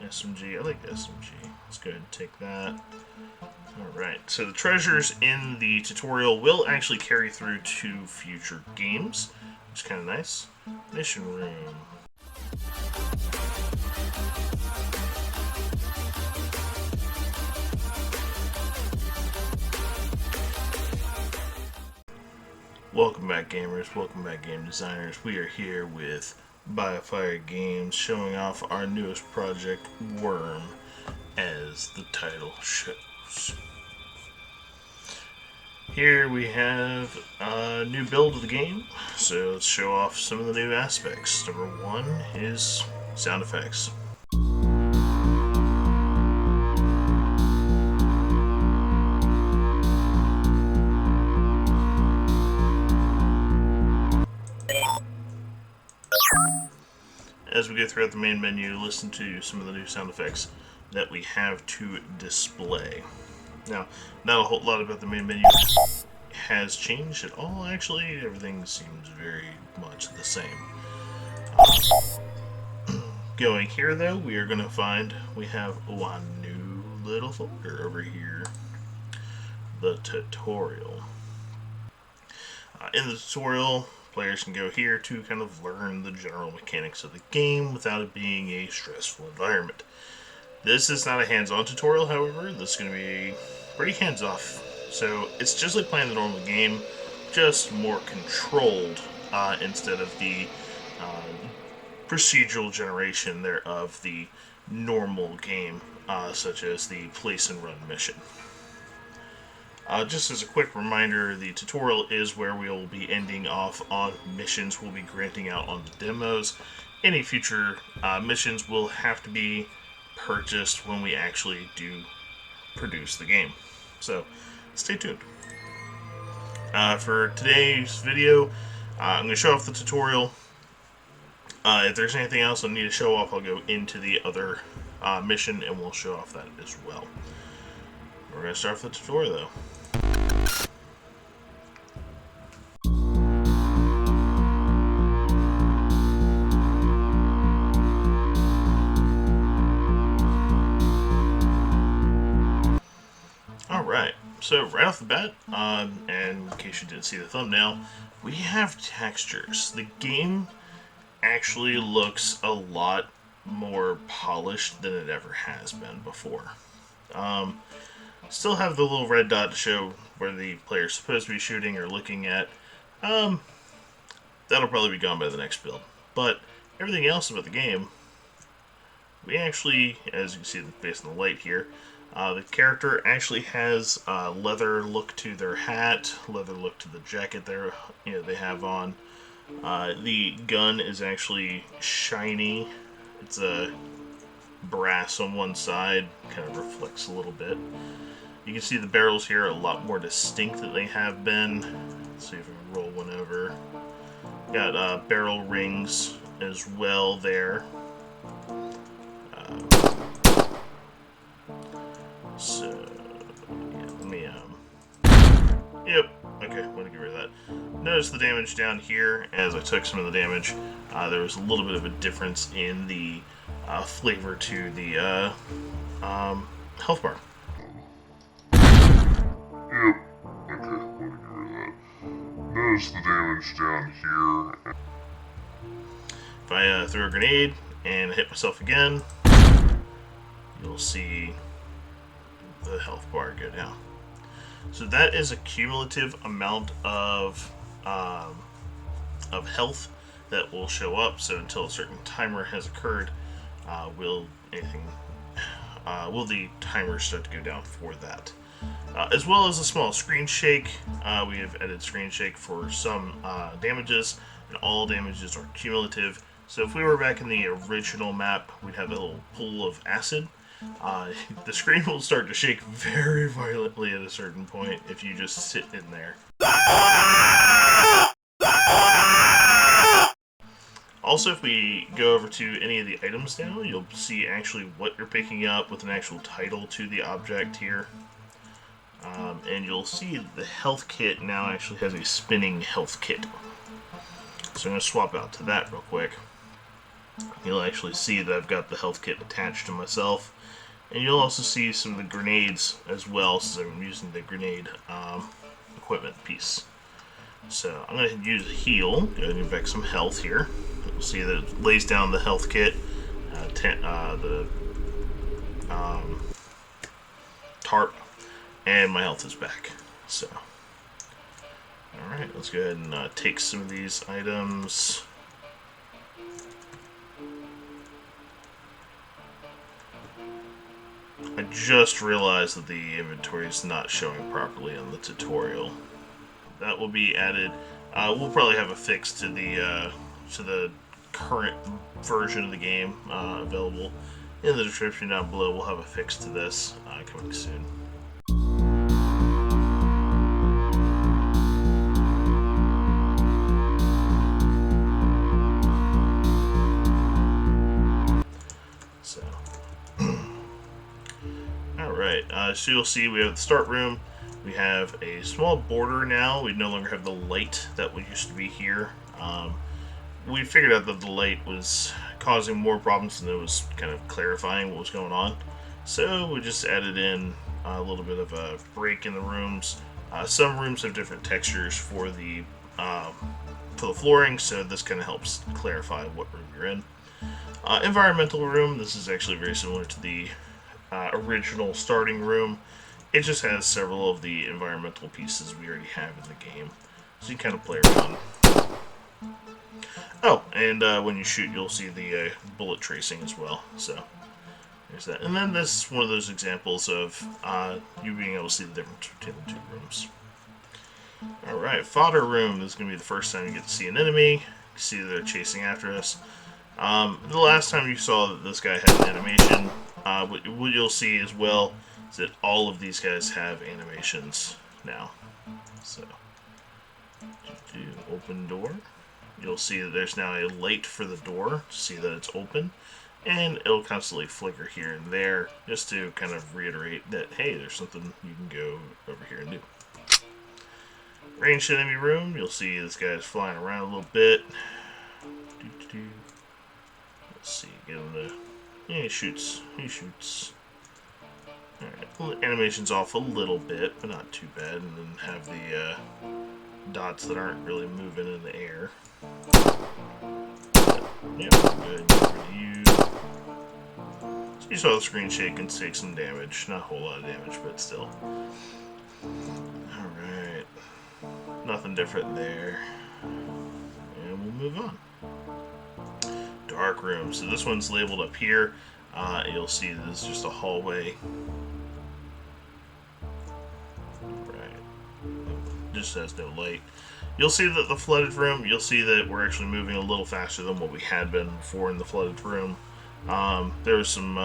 SMG. I like SMG. Let's go ahead and take that. Alright, so the treasures in the tutorial will actually carry through to future games, which is kind of nice. Mission room. Welcome back, gamers. Welcome back, game designers. We are here with Biofire Games, showing off our newest project, Worm, as the title shows. Here we have a new build of the game, so let's show off some of the new aspects. Number one is sound effects. As we go throughout the main menu, listen to some of the new sound effects that we have to display. Now, not a whole lot about the main menu has changed at all, actually. Everything seems very much the same. Going here, though, we are going to find we have one new little folder over here. The tutorial. In the tutorial, players can go here to kind of learn the general mechanics of the game without it being a stressful environment. This is not a hands-on tutorial, however. This is going to be pretty hands-off. So it's just like playing the normal game, just more controlled instead of the procedural generation there of the normal game, such as the place and run mission. Just as a quick reminder, the tutorial is where we will be ending off on missions we'll be granting out on the demos. Any future missions will have to be purchased when we actually do produce the game. So, stay tuned. For today's video, I'm going to show off the tutorial. If there's anything else I need to show off, I'll go into the other mission and we'll show off that as well. We're going to start with the tutorial, though. Alright, so right off the bat, and in case you didn't see the thumbnail, we have textures. The game actually looks a lot more polished than it ever has been before. Still have the little red dot to show where the player's supposed to be shooting or looking at. That'll probably be gone by the next build. But everything else about the game, we actually, as you can see based on the light here, the character actually has leather look to their hat, leather look to the jacket they have on. The gun is actually shiny. It's a brass on one side, kind of reflects a little bit. You can see the barrels here are a lot more distinct than they have been. Let's see if we can roll one over. Got barrel rings as well there. So, yeah, let me, yep, okay, I'm gonna get rid of that. Notice the damage down here. As I took some of the damage, there was a little bit of a difference in the flavor to the health bar. Yep, okay, let me get rid of that. Notice the damage down here. If I throw a grenade and hit myself again, you'll see the health bar go down. So that is a cumulative amount of health that will show up. So until a certain timer has occurred, will the timer start to go down for that. As well as a small screen shake. We have added screen shake for some damages, and all damages are cumulative. So if we were back in the original map, we'd have a little pool of acid. The screen will start to shake very violently at a certain point if you just sit in there. Also, if we go over to any of the items now, you'll see actually what you're picking up with an actual title to the object here. And you'll see the health kit now actually has a spinning health kit. So I'm going to swap out to that real quick. You'll actually see that I've got the health kit attached to myself. And you'll also see some of the grenades as well, since I'm using the grenade equipment piece. So I'm going to use a heal, go ahead and get back some health here. You'll see that it lays down the health kit, the tarp, and my health is back. So, alright, let's go ahead and take some of these items. I just realized that the inventory is not showing properly on the tutorial. That will be added. We'll probably have a fix to the current version of the game available in the description down below. We'll have a fix to this coming soon. So, alright, so you'll see we have the start room. We have a small border now. We no longer have the light that used to be here. We figured out that the light was causing more problems than it was kind of clarifying what was going on. So we just added in a little bit of a break in the rooms. Some rooms have different textures for the flooring, so this kind of helps clarify what room you're in. Environmental room. This is actually very similar to the original starting room. It just has several of the environmental pieces we already have in the game, so you kind of play around. Oh, and when you shoot, you'll see the bullet tracing as well. So there's that. And then this is one of those examples of you being able to see the difference between the two rooms. Alright, fodder room. This is going to be the first time you get to see an enemy. You see they're chasing after us. The last time you saw that this guy had an animation, what you'll see as well is that all of these guys have animations now. So, open door. You'll see that there's now a light for the door to see that it's open, and it'll constantly flicker here and there just to kind of reiterate that, hey, there's something you can go over here and do. Ranged enemy room. You'll see this guy's flying around a little bit. Let's see, get him to... Yeah, he shoots. Alright, animation's off a little bit, but not too bad. And then have the dots that aren't really moving in the air. Yeah, good for you. So you saw the screen shake and take some damage. Not a whole lot of damage, but still. Alright. Nothing different there. And we'll move on. Dark room. So this one's labeled up here. You'll see this is just a hallway. Right. Just has no light. You'll see that the flooded room, you'll see that we're actually moving a little faster than what we had been before in the flooded room. There was some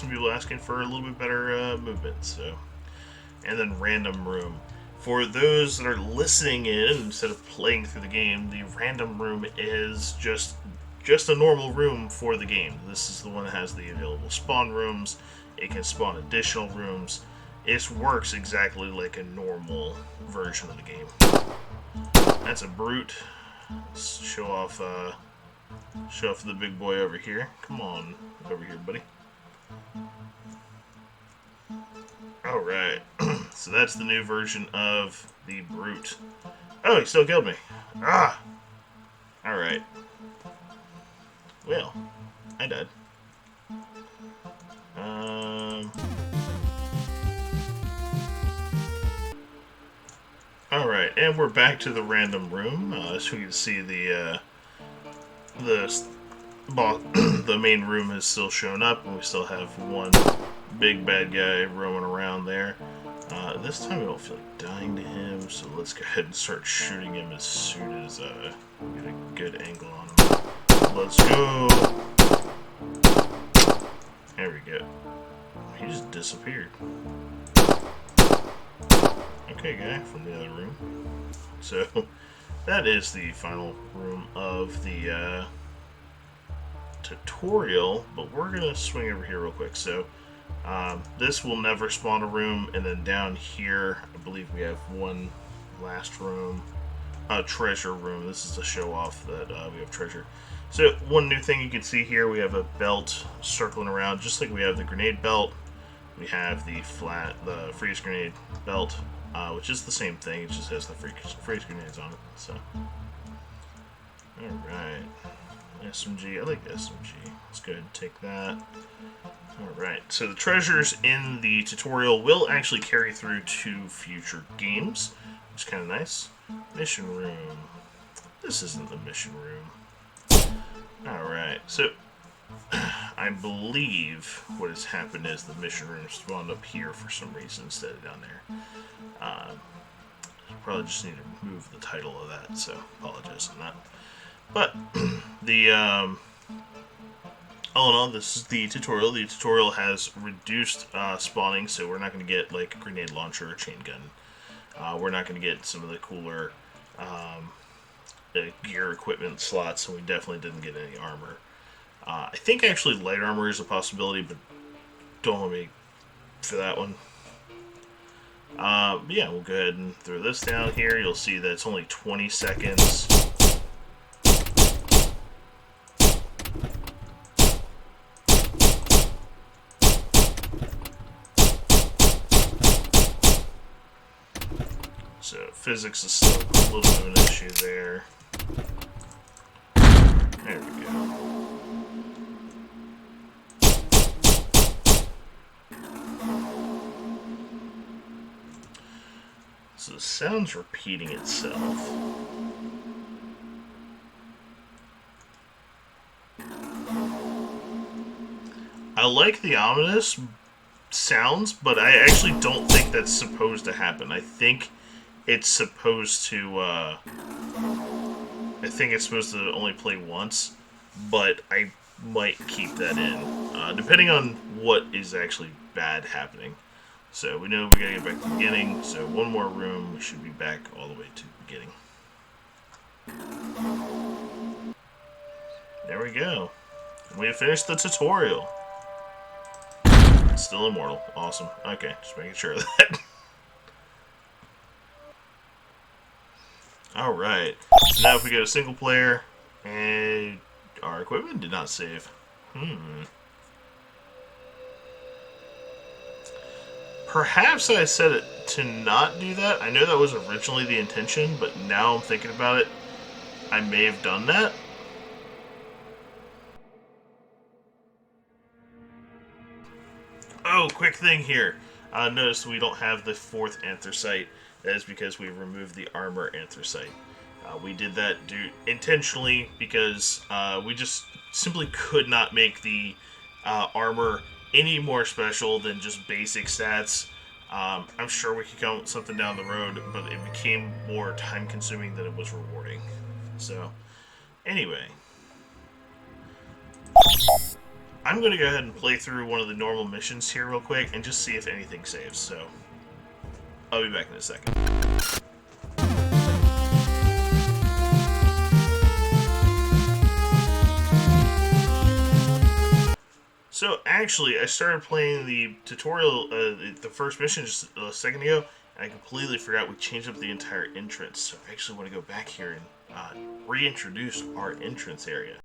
people asking for a little bit better movement. So, and then random room. For those that are listening in instead of playing through the game, the random room is just a normal room for the game. This is the one that has the available spawn rooms. It can spawn additional rooms. It works exactly like a normal version of the game. That's a brute. Let's show off the big boy over here. Come on over here, buddy. Alright. So that's the new version of the brute. Oh, he still killed me. Ah! Alright. Well, I died. Alright, and we're back to the random room. So you can see the main room has still shown up, and we still have one big bad guy roaming around there. This time I don't feel like dying to him, so let's go ahead and start shooting him as soon as we get a good angle on him. Let's go! There we go. He just disappeared. Okay, guy from the other room. So, that is the final room of the tutorial, but we're going to swing over here real quick. So, this will never spawn a room, and then down here, I believe we have one last room, treasure room. This is to show off that we have treasure. So one new thing you can see here, we have a belt circling around, just like we have the grenade belt. We have the freeze grenade belt, which is the same thing. It just has the freeze grenades on it. So, all right, SMG. I like SMG. Let's go ahead and take that. All right. So the treasures in the tutorial will actually carry through to future games, which is kind of nice. Mission room. This isn't the mission room. Alright, so I believe what has happened is the mission room spawned up here for some reason instead of down there. Probably just need to move the title of that, so apologize on that. But the all in all, this is the tutorial. The tutorial has reduced spawning, so we're not going to get like a grenade launcher or chain gun. We're not going to get some of the cooler gear equipment slots, and we definitely didn't get any armor. I think actually light armor is a possibility, but don't let me for that one. But yeah, we'll go ahead and throw this down here. You'll see that it's only 20 seconds. So physics is still a little bit of an issue there. There we go. So the sound's repeating itself. I like the ominous sounds, but I actually don't think that's supposed to happen. I think it's supposed to, only play once, but I might keep that in, depending on what is actually bad happening. So we know we gotta get back to the beginning, so one more room, we should be back all the way to the beginning. There we go. We have finished the tutorial. Still immortal. Awesome. Okay, just making sure of that. Alright, so now if we go to single player, and our equipment did not save. Perhaps I said it to not do that. I know that was originally the intention, but now I'm thinking about it, I may have done that. Oh, quick thing here. Notice we don't have the 4th anthracite. That is because we removed the armor anthracite. We did that intentionally because we just simply could not make the armor any more special than just basic stats. I'm sure we could come up with something down the road, but it became more time-consuming than it was rewarding. So, anyway. I'm going to go ahead and play through one of the normal missions here real quick and just see if anything saves, so I'll be back in a second. So actually, I started playing the tutorial, the first mission just a second ago, and I completely forgot we changed up the entire entrance. So I actually want to go back here and reintroduce our entrance area.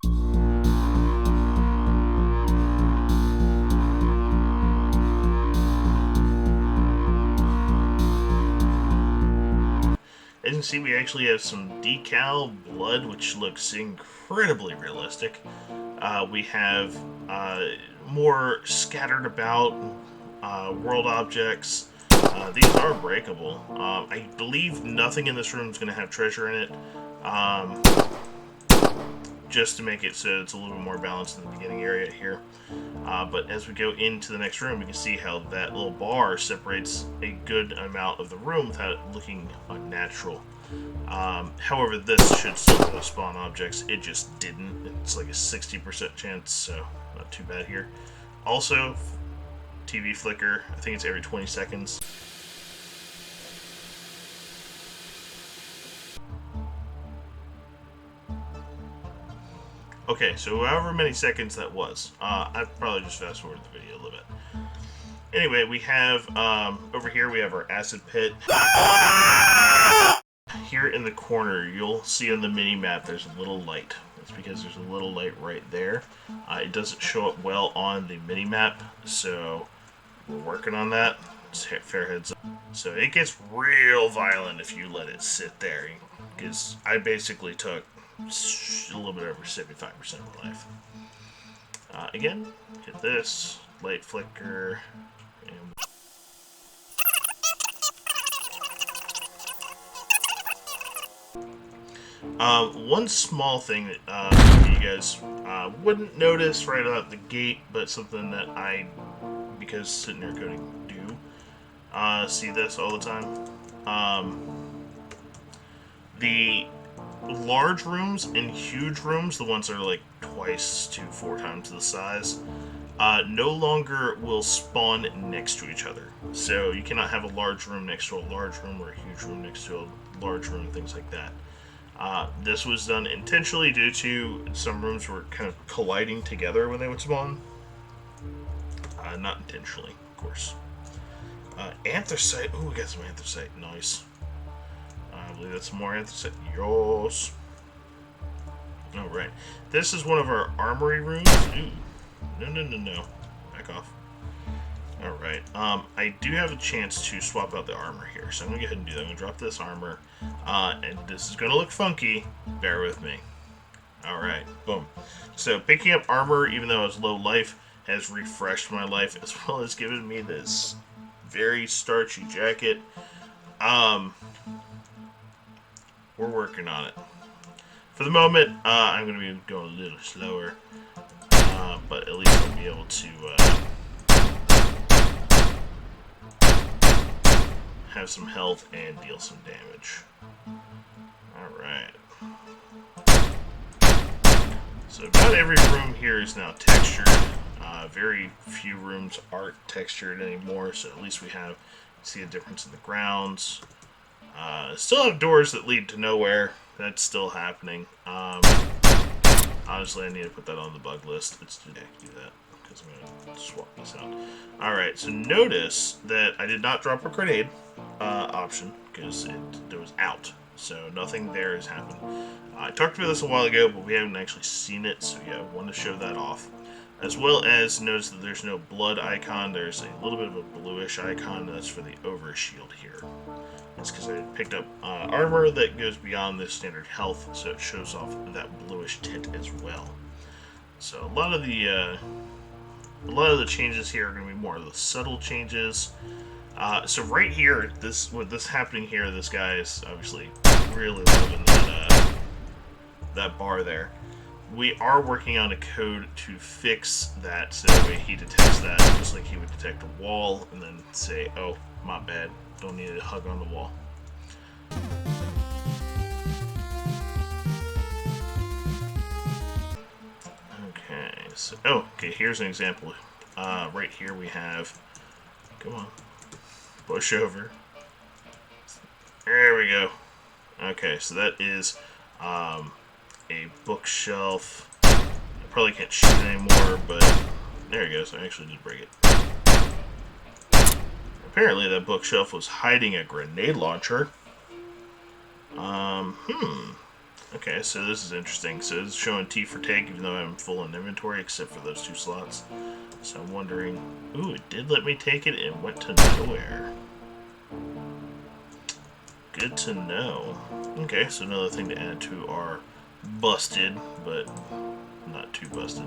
As you can see, we actually have some decal blood, which looks incredibly realistic. We have more scattered about world objects. These are breakable. I believe nothing in this room is going to have treasure in it. Just to make it so it's a little bit more balanced in the beginning area here. But as we go into the next room, we can see how that little bar separates a good amount of the room without it looking unnatural. However, this should still spawn objects. It just didn't. It's like a 60% chance, so not too bad here. Also, TV flicker. I think it's every 20 seconds. Okay, so however many seconds that was, I'd probably just fast forward the video a little bit. Anyway, we have, over here we have our acid pit. Here in the corner, you'll see on the mini-map there's a little light. It's because there's a little light right there. It doesn't show up well on the mini map, so we're working on that. Fair heads up. So it gets real violent if you let it sit there, because I basically took a little bit over 75% of my life. Again, hit this, light flicker, and one small thing that you guys wouldn't notice right out the gate, but something that I, because sitting there coding, do see this all the time. The large rooms and huge rooms, the ones that are like twice to 4 times the size, no longer will spawn next to each other. So you cannot have a large room next to a large room or a huge room next to a large room, things like that. This was done intentionally due to some rooms were kind of colliding together when they would spawn. Not intentionally, of course. Anthracite. Ooh, we got some anthracite. Nice. I believe that's some more anthracite. Yoss. Alright. This is one of our armory rooms. Ooh. No. Back off. Alright. I do have a chance to swap out the armor here, so I'm going to go ahead and do that. I'm going to drop this armor. And this is going to look funky. Bear with me. Alright. Boom. So, picking up armor, even though it's low life, has refreshed my life, as well as given me this very starchy jacket. We're working on it. For the moment, I'm going to be going a little slower, but at least I'll be able to have some health and deal some damage. Alright. So about every room here is now textured. Very few rooms aren't textured anymore, so at least we have see a difference in the grounds. Still have doors that lead to nowhere. That's still happening. Honestly, I need to put that on the bug list. Let's do that because I'm going to swap this out. Alright, so notice that I did not drop a grenade option because it was out. So nothing there has happened. I talked about this a while ago, but we haven't actually seen it, so yeah, I want to show that off. As well as notice that there's no blood icon. There's a little bit of a bluish icon. That's for the overshield here. That's because I picked up armor that goes beyond the standard health, so it shows off that bluish tint as well. So a lot of the changes here are going to be more of the subtle changes. So right here, with this happening here, this guy is obviously really loving that bar there. We are working on a code to fix that, so that way he detects that just like he would detect a wall, and then say, "Oh, my bad, don't need a hug on the wall." Okay, so okay. Here's an example. Right here we have. Come on, push over. There we go. Okay, so that is a bookshelf. I probably can't shoot anymore, but there it goes. I actually did break it. Apparently that bookshelf was hiding a grenade launcher. Okay, so this is interesting. So it's showing T for take, even though I'm full in inventory, except for those 2 slots. So I'm wondering... Ooh, it did let me take it and went to nowhere. Good to know. Okay, so another thing to add to our busted, but not too busted.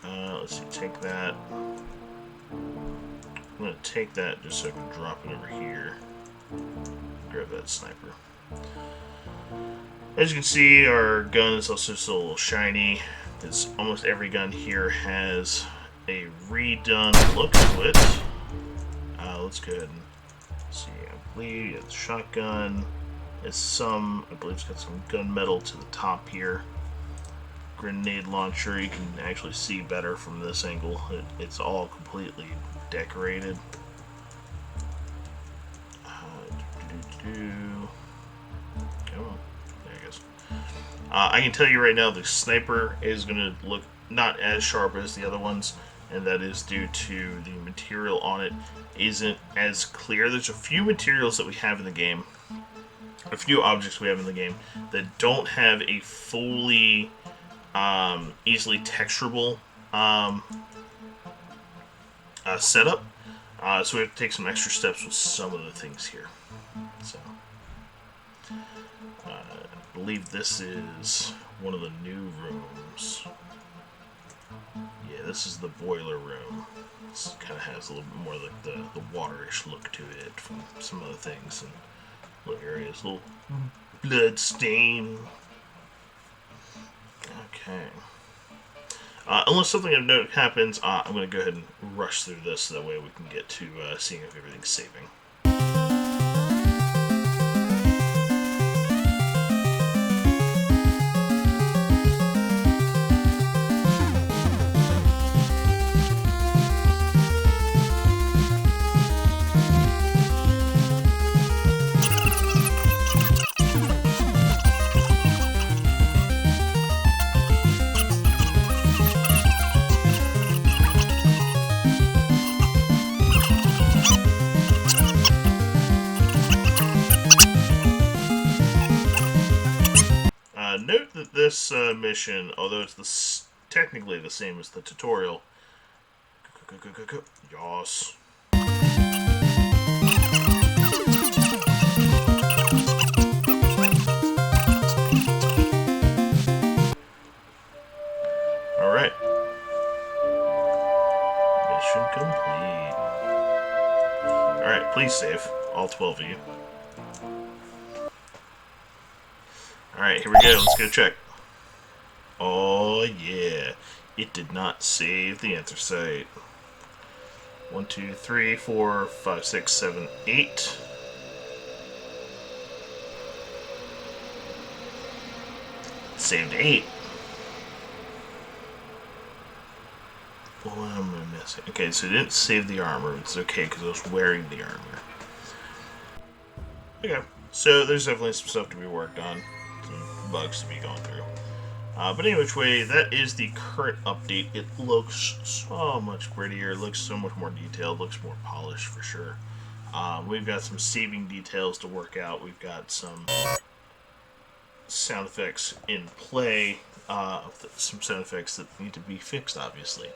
Let's see, take that. I'm going to take that just so I can drop it over here. Grab that sniper. As you can see, our gun is also still a little shiny, because almost every gun here has a redone look to it. Let's go ahead and see. I believe the shotgun is I believe it's got some gunmetal to the top here. Grenade launcher, you can actually see better from this angle. It's all completely decorated. Come on. There it goes. I can tell you right now the sniper is going to look not as sharp as the other ones, and that is due to the material on it isn't as clear. There's a few materials that we have in the game, a few objects we have in the game that don't have a fully easily texturable setup. So we have to take some extra steps with some of the things here. So, I believe this is one of the new rooms. Yeah, this is the boiler room. This kind of has a little bit more like the waterish look to it from some other things and little areas, little blood stain. Okay. Unless something of note happens, I'm going to go ahead and rush through this so that way we can get to seeing if everything's saving. Note that this mission, although it's technically the same as the tutorial, yas. Alright. Mission complete. Alright, please save. All 12 of you. Alright, here we go. Let's go check. Oh, yeah. It did not save the anthracite. 1, 2, 3, 4, 5, 6, 7, 8. Saved 8. What am I missing? Okay, so it didn't save the armor. It's okay because I was wearing the armor. Okay, so there's definitely some stuff to be worked on. Bugs to be going through. But anyway, which way, that is the current update. It looks so much prettier, it looks so much more detailed, looks more polished for sure. We've got some saving details to work out. We've got some sound effects in play, some sound effects that need to be fixed, obviously.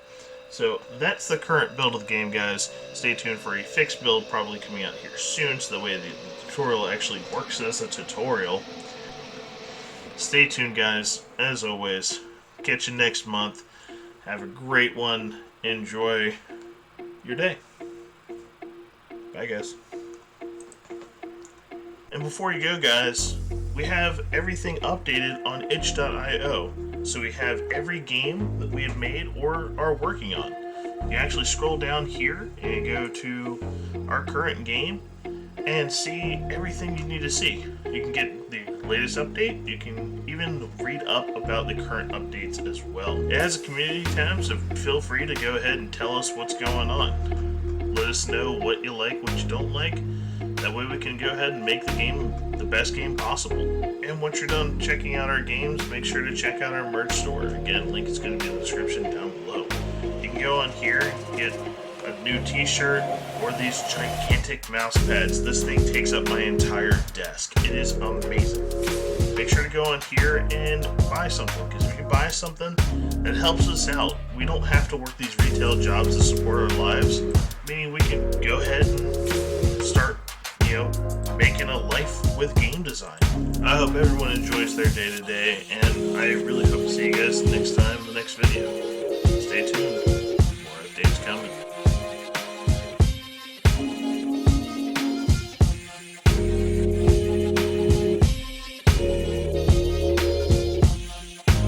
So that's the current build of the game, guys. Stay tuned for a fixed build probably coming out here soon, so that way the tutorial actually works as a tutorial. Stay tuned, guys. As always, catch you next month. Have a great one. Enjoy your day. Bye, guys. And before you go, guys, we have everything updated on itch.io. So we have every game that we have made or are working on. You actually scroll down here and go to our current game and see everything you need to see. You can get the latest update. You can even read up about the current updates as well. It has a community tab, so feel free to go ahead and tell us what's going on. Let us know what you like, what you don't like. That way we can go ahead and make the game the best game possible. And once you're done checking out our games, make sure to check out our merch store. Again, link is going to be in the description down below. You can go on here and get a new t-shirt or these gigantic mouse pads. This thing takes up my entire desk. It is amazing. Make sure to go on here and buy something, because if you buy something, that helps us out. We don't have to work these retail jobs to support our lives, meaning we can go ahead and start, making a life with game design. I hope everyone enjoys their day to day, and I really hope to see you guys next time in the next video. Stay tuned. More updates coming.